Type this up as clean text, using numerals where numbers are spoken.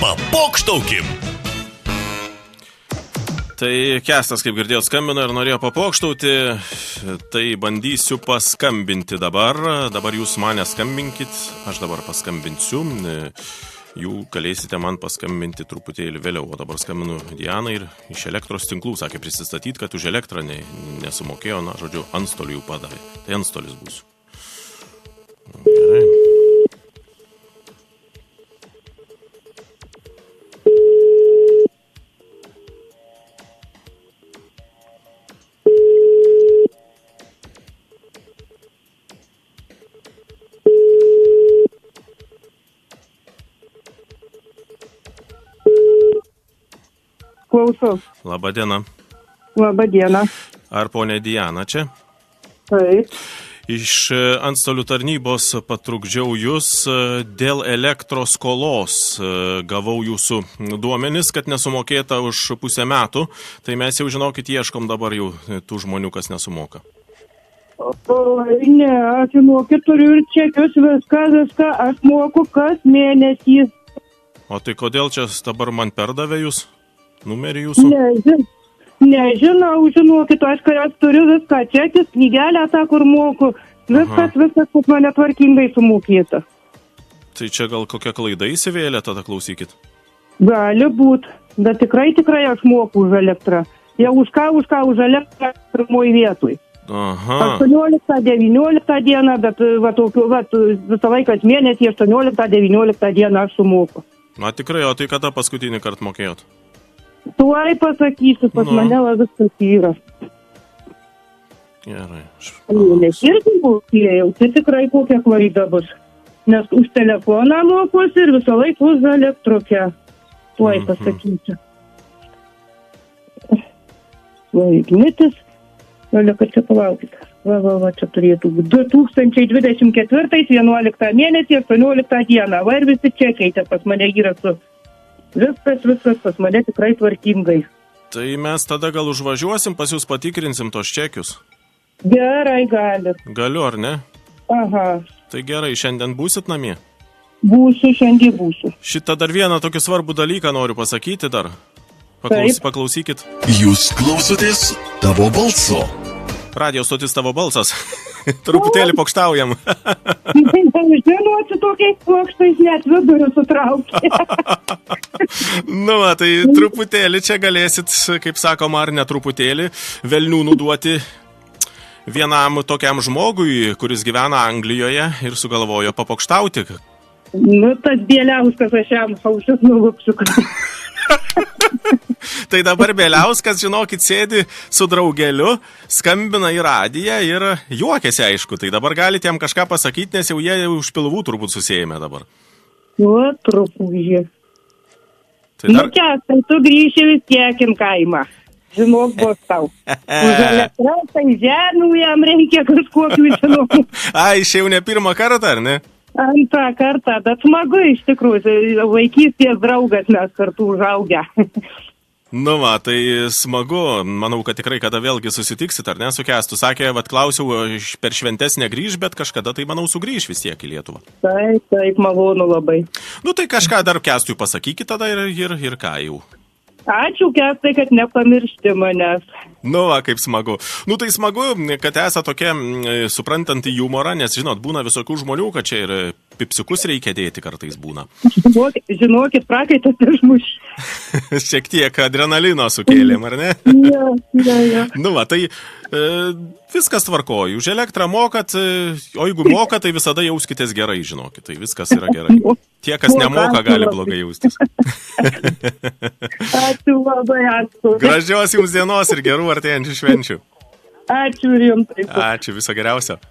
Papokštaukim. Tai Kęstas, kaip girdėjot, skambino ir norėjo papokštauti, tai bandysiu paskambinti dabar. Dabar jūs mane skambinkit, aš dabar paskambinsiu. Jų galėsite man paskambinti truputėlį vėliau. O dabar skambinu Dianai ir iš elektros tinklų sakė prisistatyti, kad už elektrą nesumokėjo, žodžiu, antstolių jų padavė. Tai antstolis būsiu. Gerai. Klausau. Labadiena. Labadiena. Ar ponė Diana čia? Taip. Iš antstolių tarnybos patrukdžiau jūs dėl elektros skolos. Gavau jūsų duomenis, kad nesumokėta už pusę metų. Tai mes jau žinokit, ieškom dabar jau tų žmonių, kas nesumoka. Ne, aš žinokit, turiu ir čekius, viską, aš moku kas mėnesį. O tai kodėl čia dabar man perdavė jūs? Numerį jūsų? Nežinau, žinokit, aš turiu viską, čekis, knygelę tą, kur moku, viskas, pas mane tvarkingai sumokėta. Tai čia gal kokia klaida įsivėlė, tada klausykit? Gali būt, bet tikrai aš moku už elektrą. Jau už elektrą pirmoj vietoj. Aha. 18-19 dieną, bet visą laiką mėnesį 18-19 dieną aš sumoku. Na tikrai, o tai kada paskutinį kartą mokėjot? Tuoj pasakysiu, pas mane viskas yra. Gerai. Nes irgi mokėjau, tai tikrai kokia klaida bus. Nes už telefoną mokuosi ir visą laiką už elektrokę. Tuoj pasakysiu. Ignitis. Kad čia palaukit. Čia turėtų būti 2024 11 mėnesį 18 dieną. Va ir visi čekiai pas mane yra su... Viskas pas mane tikrai tvarkingai. Tai mes tada gal užvažiuosim, pas jūs patikrinsim tos čekius? Gerai, gali. Galiu, ar ne? Aha. Tai gerai, šiandien būsit namie? Šiandien būsiu. Šitą dar vieną tokį svarbų dalyką noriu pasakyti dar. Paklausykit. Jūs klausotės Tavo balso. Radio stotis Tavo balsas. Truputėlį pokštaujam. Žinočiau, tokiais pokštais net vidurių sutraukti. Tai truputėlį čia galėsit, kaip sakoma, ar ne truputėlį, velnių nuduoti vienam tokiam žmogui, kuris gyvena Anglijoje ir sugalvojo papokštauti. Tas Bieliauskas, aš jam aušis nulupsiu. Tai dabar Bieliauskas, žinokit, sėdi su draugeliu, skambina į radiją ir juokiasi, aišku. Tai dabar galite jam kažką pasakyti, nes jau jie už pilvų turbūt susėjame dabar. Truputį. Tai tu grįši vis tiek į kaimą. Žinok, bus tau. Už elektrą, tai žemių jam reikia kažkokių žinokų. Iš jau ne pirmą kartą, ar ne? Antrą kartą, bet smagu iš tikrųjų, vaikystės draugas mes kartu užaugę. Tai smagu, manau, kad tikrai kada vėlgi susitiksit, ar ne, su Kęstu. Sakė, klausiau, per šventes negrįž, bet kažkada tai, manau, sugrįž vis tiek į Lietuvą. Taip, malonu labai. Tai kažką dar Kęstui pasakykit tada ir ką jau. Ačiū, Kęstai, kad nepamiršti manęs. Kaip smagu. Tai smagu, kad esate tokia suprantanti humorą, nes, žinot, būna visokių žmonių, kad čia ir pipsiukus reikia dėti kartais būna. Žinokit, prakaitas išmuš. Šiek tiek adrenalino sukėlėm, ar ne? Ja. Tai viskas tvarkoju. Už elektrą mokat, o jeigu mokat, tai visada jauskitės gerai, žinokit. Tai viskas yra gerai. Tie, kas nemoka, gali blogai jaustis. Ačiū labai, ačiū. Gražios jums dienos ir gerų artėjančių švenčių. Ačiū ir jums. Ačiū, viso geriausio.